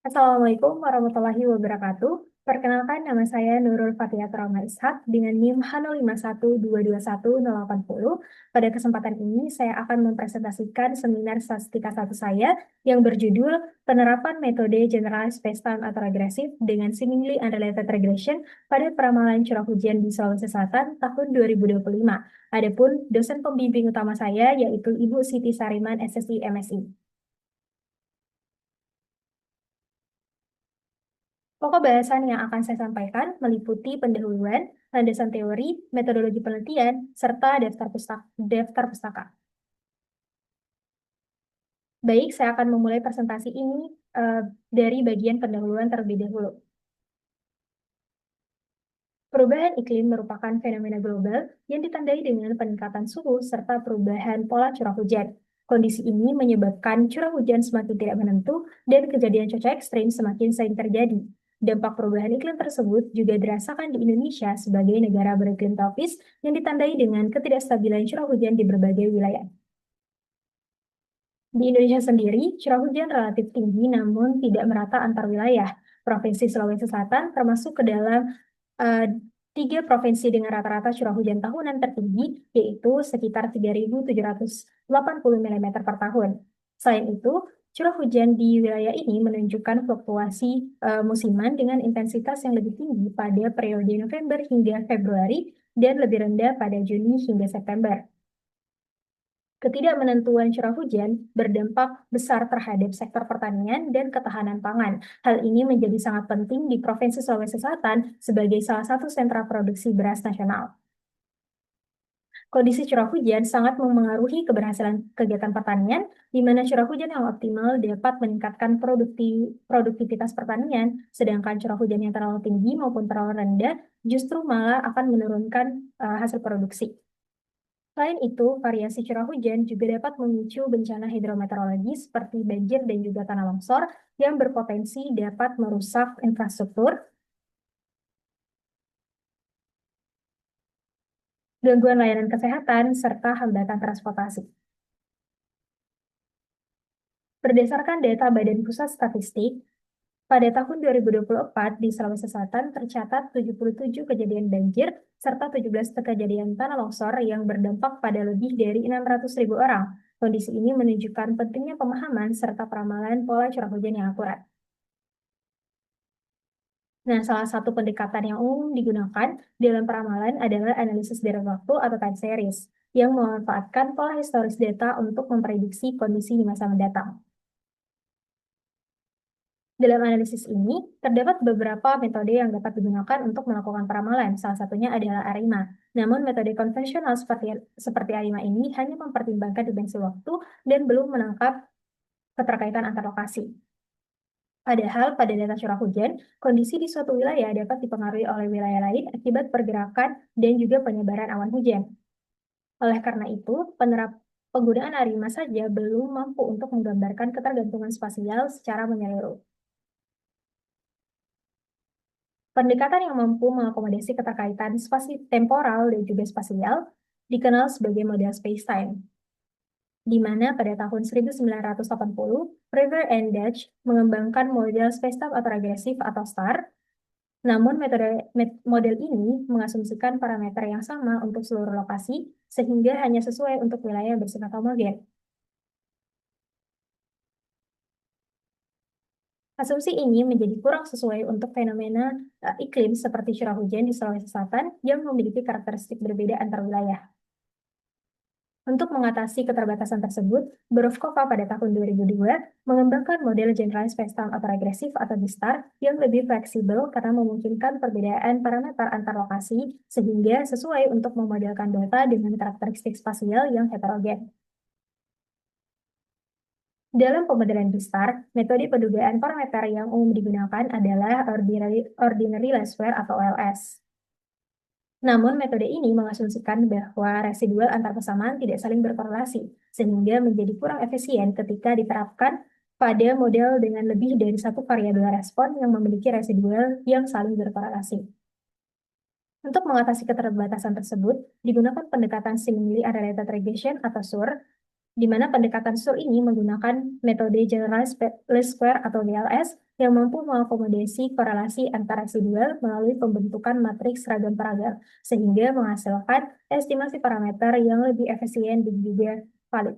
Assalamualaikum warahmatullahi wabarakatuh. Perkenalkan, nama saya Nurul Fatihat Rama Ishak dengan NIM H05122180. Pada kesempatan ini, saya akan mempresentasikan seminar statistika satu saya yang berjudul Penerapan Metode Generalized Spacetime atau Regresif dengan Seemingly Unrelated Regression pada Peramalan Curah Hujan di Sulawesi Selatan tahun 2025. Adapun dosen pembimbing utama saya yaitu Ibu Siti Sariman, SSI MSI. Pokok bahasan yang akan saya sampaikan meliputi pendahuluan, landasan teori, metodologi penelitian, serta daftar pustaka. Baik, saya akan memulai presentasi ini dari bagian pendahuluan terlebih dahulu. Perubahan iklim merupakan fenomena global yang ditandai dengan peningkatan suhu serta perubahan pola curah hujan. Kondisi ini menyebabkan curah hujan semakin tidak menentu dan kejadian cuaca ekstrim semakin sering terjadi. Dampak perubahan iklim tersebut juga dirasakan di Indonesia sebagai negara beriklim tropis yang ditandai dengan ketidakstabilan curah hujan di berbagai wilayah. Di Indonesia sendiri, curah hujan relatif tinggi namun tidak merata antar wilayah. Provinsi Sulawesi Selatan termasuk ke dalam eh, tiga provinsi dengan rata-rata curah hujan tahunan tertinggi, yaitu sekitar 3.780 mm per tahun. Selain itu, curah hujan di wilayah ini menunjukkan fluktuasi musiman dengan intensitas yang lebih tinggi pada periode November hingga Februari dan lebih rendah pada Juni hingga September. Ketidakmenentuan curah hujan berdampak besar terhadap sektor pertanian dan ketahanan pangan. Hal ini menjadi sangat penting di Provinsi Sulawesi Selatan sebagai salah satu sentra produksi beras nasional. Kondisi curah hujan sangat memengaruhi keberhasilan kegiatan pertanian, di mana curah hujan yang optimal dapat meningkatkan produktivitas pertanian, sedangkan curah hujan yang terlalu tinggi maupun terlalu rendah justru malah akan menurunkan hasil produksi. Selain itu, variasi curah hujan juga dapat memicu bencana hidrometeorologi seperti banjir dan juga tanah longsor yang berpotensi dapat merusak infrastruktur, gangguan layanan kesehatan, serta hambatan transportasi. Berdasarkan data Badan Pusat Statistik, pada tahun 2024 di Sulawesi Selatan tercatat 77 kejadian banjir serta 17 kejadian tanah longsor yang berdampak pada lebih dari 600.000 orang. Kondisi ini menunjukkan pentingnya pemahaman serta peramalan pola curah hujan yang akurat. Nah, salah satu pendekatan yang umum digunakan dalam peramalan adalah analisis dari waktu atau time series, yang memanfaatkan pola historis data untuk memprediksi kondisi di masa mendatang. Dalam analisis ini, terdapat beberapa metode yang dapat digunakan untuk melakukan peramalan. Salah satunya adalah ARIMA. Namun, metode konvensional seperti ARIMA ini hanya mempertimbangkan dimensi waktu dan belum menangkap keterkaitan antar lokasi. Padahal pada data curah hujan, kondisi di suatu wilayah dapat dipengaruhi oleh wilayah lain akibat pergerakan dan juga penyebaran awan hujan. Oleh karena itu, penggunaan ARIMA saja belum mampu untuk menggambarkan ketergantungan spasial secara menyeluruh. Pendekatan yang mampu mengakomodasi keterkaitan temporal dan juga spasial dikenal sebagai model spacetime, di mana pada tahun 1980, River and Dutch mengembangkan model spacetime atau regresif atau STAR. Namun model ini mengasumsikan parameter yang sama untuk seluruh lokasi, sehingga hanya sesuai untuk wilayah yang bersifat homogen. Asumsi ini menjadi kurang sesuai untuk fenomena iklim seperti curah hujan di Sulawesi Selatan yang memiliki karakteristik berbeda antar wilayah. Untuk mengatasi keterbatasan tersebut, Borovkova pada tahun 2002 mengembangkan model Generalized Spacetime atau regresif atau GSTAR yang lebih fleksibel karena memungkinkan perbedaan parameter antar lokasi sehingga sesuai untuk memodelkan data dengan karakteristik spasial yang heterogen. Dalam pemodelan GSTAR, metode pendugaan parameter yang umum digunakan adalah Ordinary Least Square atau OLS. Namun, metode ini mengasumsikan bahwa residual antar persamaan tidak saling berkorelasi, sehingga menjadi kurang efisien ketika diterapkan pada model dengan lebih dari satu variabel respon yang memiliki residual yang saling berkorelasi. Untuk mengatasi keterbatasan tersebut, digunakan pendekatan Seemingly Unrelated Regression atau SUR, di mana pendekatan SUR ini menggunakan metode Generalized Least Square atau GLS yang mampu mengakomodasi korelasi antar residual melalui pembentukan matriks seragam paralel, sehingga menghasilkan estimasi parameter yang lebih efisien dan juga valid.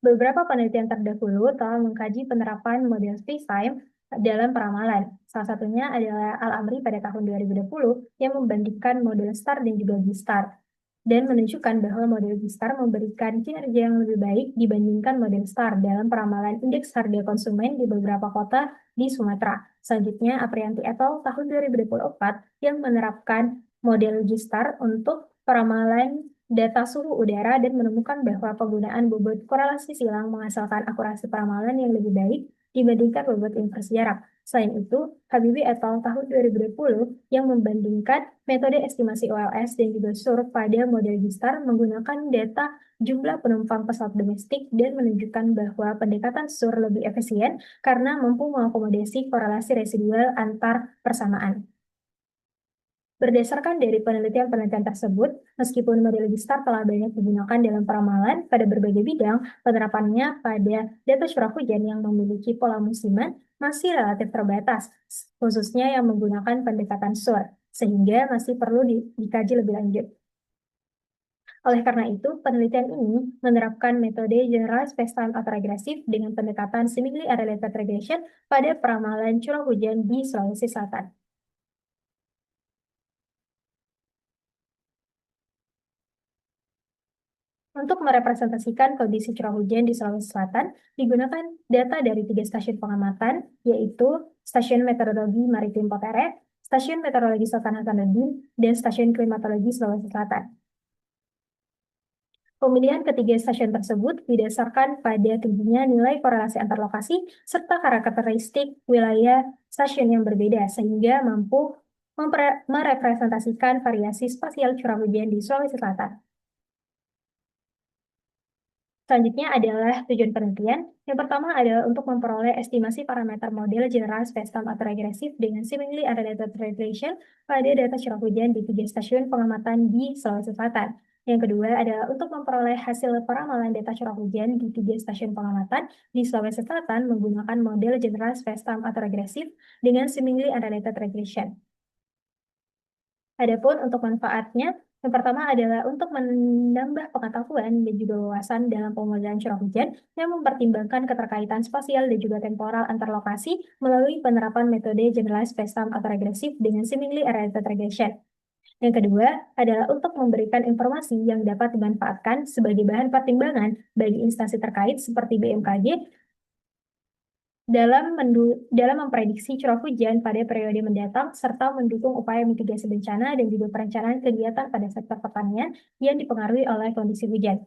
Beberapa penelitian terdahulu telah mengkaji penerapan model spacetime dalam peramalan. Salah satunya adalah Al-Amri pada tahun 2020 yang membandingkan model STAR dan juga G-STAR dan menunjukkan bahwa model G-STAR memberikan kinerja yang lebih baik dibandingkan model STAR dalam peramalan indeks harga konsumen di beberapa kota di Sumatera. Selanjutnya, Aprianti et al. Tahun 2024 yang menerapkan model G-STAR untuk peramalan data suhu udara dan menemukan bahwa penggunaan bobot korelasi silang menghasilkan akurasi peramalan yang lebih baik dibandingkan bobot inversi jarak. Selain itu, Habibie et al. Tahun 2020 yang membandingkan metode estimasi OLS dan juga SUR pada model G-STAR menggunakan data jumlah penumpang pesawat domestik dan menunjukkan bahwa pendekatan SUR lebih efisien karena mampu mengakomodasi korelasi residual antar persamaan. Berdasarkan dari penelitian-penelitian tersebut, meskipun model G-STAR telah banyak digunakan dalam peramalan pada berbagai bidang, penerapannya pada data curah hujan yang memiliki pola musiman masih relatif terbatas, khususnya yang menggunakan pendekatan SUR, sehingga masih perlu dikaji lebih lanjut. Oleh karena itu, penelitian ini menerapkan metode general space-time autoregressive dengan pendekatan seemingly unrelated regression pada peramalan curah hujan di Sulawesi Selatan. Untuk merepresentasikan kondisi curah hujan di Sulawesi Selatan, digunakan data dari 3 stasiun pengamatan, yaitu Stasiun Meteorologi Maritim Potere, Stasiun Meteorologi Sultan Hasanuddin, dan Stasiun Klimatologi Sulawesi Selatan. Pemilihan ketiga stasiun tersebut didasarkan pada tingginya nilai korelasi antar lokasi serta karakteristik wilayah stasiun yang berbeda, sehingga mampu merepresentasikan variasi spasial curah hujan di Sulawesi Selatan. Selanjutnya adalah tujuan penelitian. Yang pertama adalah untuk memperoleh estimasi parameter model general space-time autoregressive dengan seemingly unrelated regression pada data curah hujan di 3 stasiun pengamatan di Sulawesi Selatan. Yang kedua adalah untuk memperoleh hasil peramalan data curah hujan di 3 stasiun pengamatan di Sulawesi Selatan menggunakan model general space-time autoregressive dengan seemingly unrelated regression. Adapun untuk manfaatnya, yang pertama adalah untuk menambah pengetahuan dan juga wawasan dalam pemodelan curah hujan yang mempertimbangkan keterkaitan spasial dan juga temporal antar lokasi melalui penerapan metode generalized spacetime autoregressive dengan seemingly unrelated regression. Yang kedua adalah untuk memberikan informasi yang dapat dimanfaatkan sebagai bahan pertimbangan bagi instansi terkait seperti BMKG dalam memprediksi curah hujan pada periode mendatang serta mendukung upaya mitigasi bencana dan juga perencanaan kegiatan pada sektor pertanian yang dipengaruhi oleh kondisi hujan.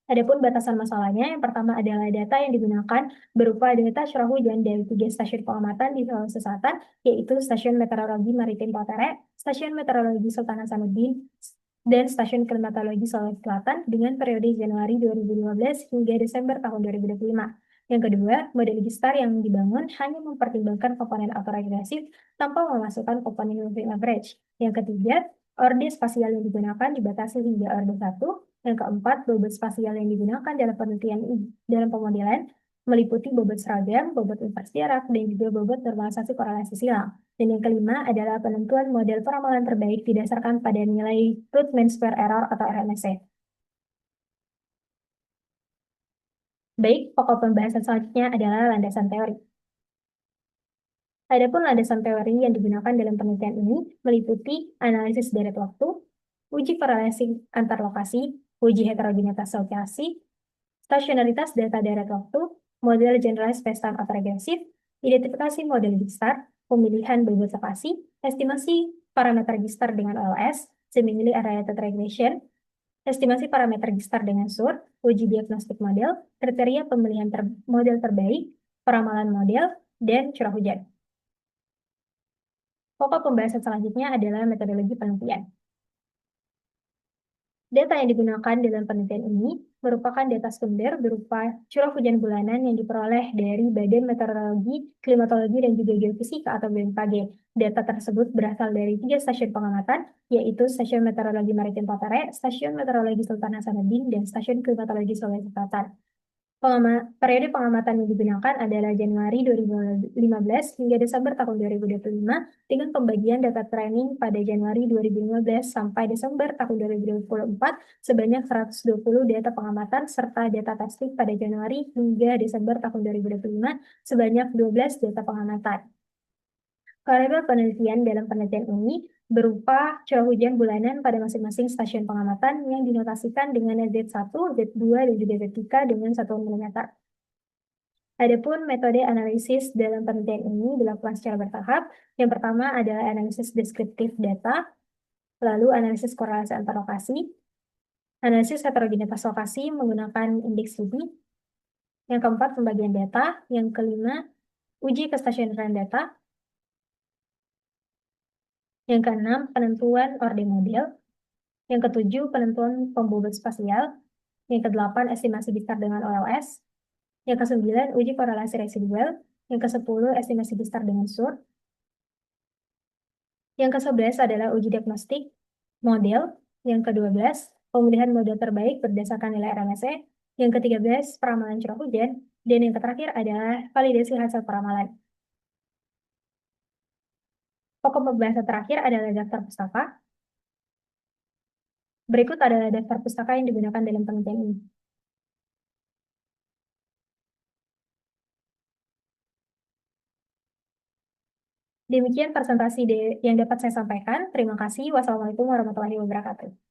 Adapun batasan masalahnya, yang pertama adalah data yang digunakan berupa data curah hujan dari 3 stasiun pengamatan di Sulawesi Selatan, yaitu Stasiun Meteorologi Maritim Potere, Stasiun Meteorologi Sultan Hasanuddin, dan Stasiun Klimatologi Sulawesi Selatan dengan periode Januari 2015 hingga Desember tahun 2025. Yang kedua, model G-STAR yang dibangun hanya mempertimbangkan komponen autoregresif tanpa memasukkan komponen moving average. Yang ketiga, orde spasial yang digunakan dibatasi hingga orde 1. Yang keempat, bobot spasial yang digunakan dalam penelitian dalam pemodelan meliputi bobot seragam, bobot inversi jarak, dan juga bobot normalisasi korelasi silang. Dan yang kelima adalah penentuan model peramalan terbaik didasarkan pada nilai root mean square error atau RMSE. Baik, pokok pembahasan selanjutnya adalah landasan teori. Adapun landasan teori yang digunakan dalam penelitian ini meliputi analisis deret waktu, uji korelasi antar lokasi, uji heterogenitas lokasi, stasionaritas data deret waktu, model generalized spacetime autoregressive, identifikasi model G-STAR, pemilihan bobot lokasi, estimasi parameter G-STAR dengan OLS, seemingly unrelated regression, estimasi parameter G-STAR dengan SUR, uji diagnostik model, kriteria pemilihan model terbaik, peramalan model, dan curah hujan. Pokok pembahasan selanjutnya adalah metodologi penelitian. Data yang digunakan dalam penelitian ini merupakan data sekunder berupa curah hujan bulanan yang diperoleh dari Badan Meteorologi, Klimatologi, dan juga Geofisika atau BMKG. Data tersebut berasal dari 3 stasiun pengamatan, yaitu Stasiun Meteorologi Maritim Potere, Stasiun Meteorologi Sultan Hasanuddin, dan Stasiun Klimatologi Sulawesi Selatan. Periode pengamatan yang digunakan adalah Januari 2015 hingga Desember tahun 2025 dengan pembagian data training pada Januari 2015 sampai Desember tahun 2024 sebanyak 120 data pengamatan serta data testing pada Januari hingga Desember tahun 2025 sebanyak 12 data pengamatan. Variabel penelitian dalam penelitian ini berupa curah hujan bulanan pada masing-masing stasiun pengamatan yang dinotasikan dengan Z1, Z2, dan juga Z3 dengan satuan milimeter. Adapun metode analisis dalam penelitian ini dilakukan secara bertahap. Yang pertama adalah analisis deskriptif data, lalu analisis korelasi antar lokasi, analisis heterogenitas lokasi menggunakan indeks Libby, yang keempat pembagian data, yang kelima uji kestasionaran data, yang keenam penentuan orde model, yang ketujuh penentuan pembobot spasial, yang kedelapan estimasi besar dengan OLS, yang kesembilan uji korelasi residual, yang kesepuluh estimasi besar dengan SUR, yang ke-11 adalah uji diagnostik model, yang ke-12 pemilihan model terbaik berdasarkan nilai RMSE, yang ke-13 peramalan curah hujan, dan yang terakhir adalah validasi hasil peramalan. Pokok pembahasan terakhir adalah daftar pustaka. Berikut adalah daftar pustaka yang digunakan dalam penelitian ini. Demikian presentasi yang dapat saya sampaikan. Terima kasih. Wassalamualaikum warahmatullahi wabarakatuh.